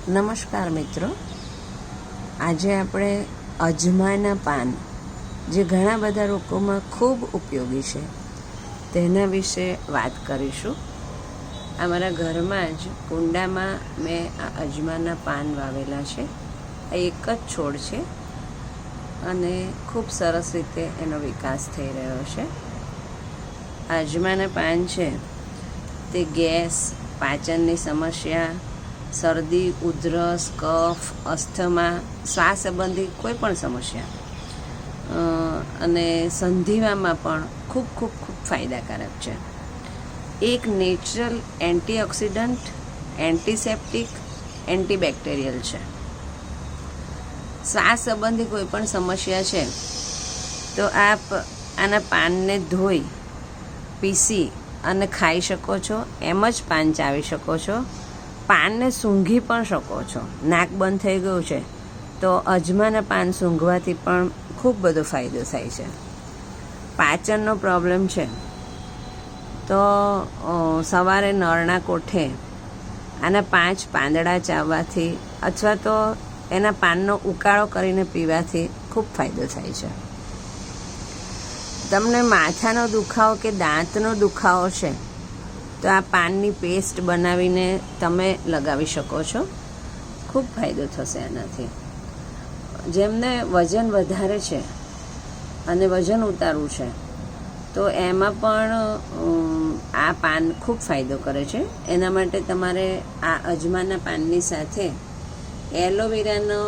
નમસ્કાર મિત્રો, આજે આપણે અજમાના પાન જે ઘણા બધા લોકોમાં ખૂબ ઉપયોગી છે તેના વિશે વાત કરીશું. અમારા ઘરમાં જ કુંડામાં મેં આ અજમાના પાન વાવેલા છે. આ એક જ છોડ છે અને ખૂબ સરસ રીતે એનો વિકાસ થઈ રહ્યો છે. અજમાના પાન છે તે ગેસ, પાચનની સમસ્યા, શરદી, ઉધરસ, કફ, અસ્થમા, શ્વાસ સંબંધી કોઈ પણ સમસ્યા અને સંધિવામાં પણ ખૂબ ખૂબ ખૂબ ફાયદાકારક છે. એક નેચરલ એન્ટીઓક્સિડન્ટ, એન્ટીસેપ્ટિક, એન્ટીબેક્ટેરિયલ છે. શ્વાસ સંબંધી કોઈ પણ સમસ્યા છે તો આપ આના પાનને ધોઈ પીસી અને ખાઈ શકો છો. એમ જ પાન ચાવી શકો છો. પાનને સૂંઘી પણ શકો છો. નાક બંધ થઈ ગયું છે તો અજમાના પાન સૂંઘવાથી પણ ખૂબ બધો ફાયદો થાય છે. પાચનનો પ્રોબ્લેમ છે તો સવારે નળના કોઠે આના 5 પાંદડા ચાવવાથી અથવા તો એના પાનનો ઉકાળો કરીને પીવાથી ખૂબ ફાયદો થાય છે. તમને માથાનો દુખાવો કે દાંતનો દુખાવો છે તો આ પાનની પેસ્ટ બનાવીને તમે લગાવી શકો છો. ખૂબ ફાયદો થશે આનાથી. જેમને વજન વધારે છે અને વજન ઉતારવું છે તો એમાં પણ આ પાન ખૂબ ફાયદો કરે છે. એના માટે તમારે આ અજમાના પાનની સાથે એલોવેરાનો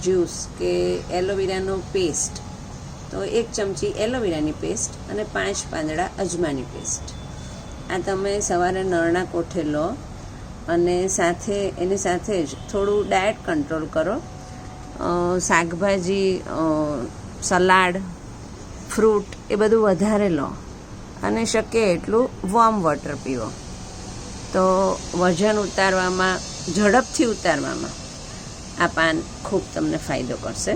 જ્યુસ કે એલોવેરાનો પેસ્ટ, તો 1 ચમચી એલોવેરાની પેસ્ટ અને 5 પાંદડા અજમાની પેસ્ટ, આ તમે સવારે નળના કોઠે લો અને એની સાથે જ થોડું ડાયટ કંટ્રોલ કરો. શાકભાજી, સલાડ, ફ્રૂટ એ બધું વધારે લો અને શક્ય એટલું વોર્મ વોટર પીવો તો વજન ઉતારવામાં, ઝડપથી ઉતારવામાં આ પાન ખૂબ તમને ફાયદો કરશે,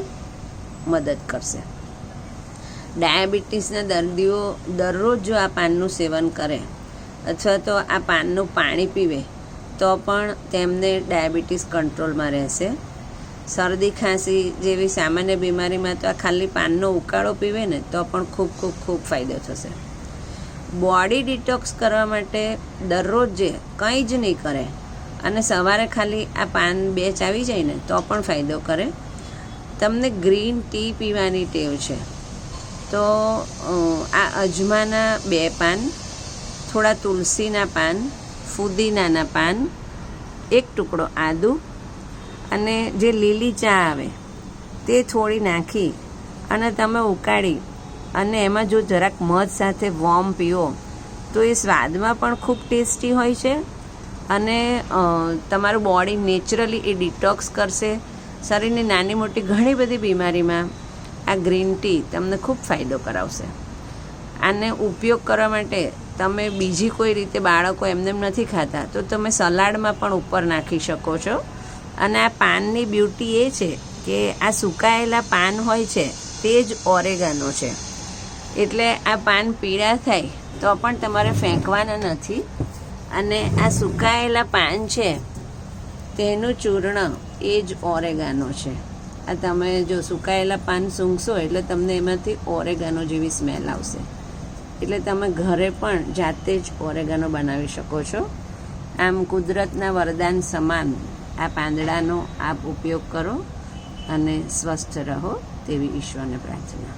મદદ કરશે. ડાયાબિટીસના દર્દીઓ દરરોજ જો આ પાનનું સેવન કરે અથવા તો આ પાનનું પાણી પીવે તો પણ તેમને ડાયાબિટીસ કંટ્રોલમાં રહેશે. શરદી, ખાંસી જેવી સામાન્ય બીમારીમાં તો આ ખાલી પાનનો ઉકાળો પીવે ને તો પણ ખૂબ ખૂબ ખૂબ ફાયદો થશે. બોડી ડિટોક્સ કરવા માટે દરરોજ જે કંઈ જ નહીં કરે અને સવારે ખાલી આ પાન 2 ચાવી જાય ને તો પણ ફાયદો કરે. તમને ગ્રીન ટી પીવાની ટેવ છે તો આ અજમાના 2 પાન, થોડા તુલસીના પાન, ફુદીનાના પાન, 1 ટુકડો આદુ અને જે લીલી ચા આવે તે થોડી નાખી અને તમે ઉકાળી અને એમાં જો જરાક મધ સાથે વોર્મ પીવો તો એ સ્વાદમાં પણ ખૂબ ટેસ્ટી હોય છે અને તમારું બોડી નેચરલી એ ડિટોક્સ કરશે. શરીરની નાની મોટી ઘણી બધી બીમારીમાં આ ગ્રીન ટી તમને ખૂબ ફાયદો કરાવશે. આને ઉપયોગ કરવા માટે તમે બીજી કોઈ રીતે, બાળકો એમને નથી ખાતા તો તમે સલાડમાં પણ ઉપર નાખી શકો છો. અને આ પાનની બ્યુટી એ છે કે આ સુકાયેલા પાન હોય છે તે જ ઓરેગાનો છે, એટલે આ પાન પીળા થાય તો પણ તમારે ફેંકવાના નથી. અને આ સુકાયેલા પાન છે તેનું ચૂર્ણ એ જ ઓરેગાનો છે. આ તમે જો સુકાયેલા પાન સૂંઘશો એટલે તમને એમાંથી ઓરેગાનો જેવી સ્મેલ આવશે. એટલે તમે ઘરે પણ જાતે જ ઓરેગાનો બનાવી શકો છો. આમ કુદરતના વરદાન સમાન આ પાંદડાનો આપ ઉપયોગ કરો અને સ્વસ્થ રહો તેવી ઈશ્વરને પ્રાર્થના.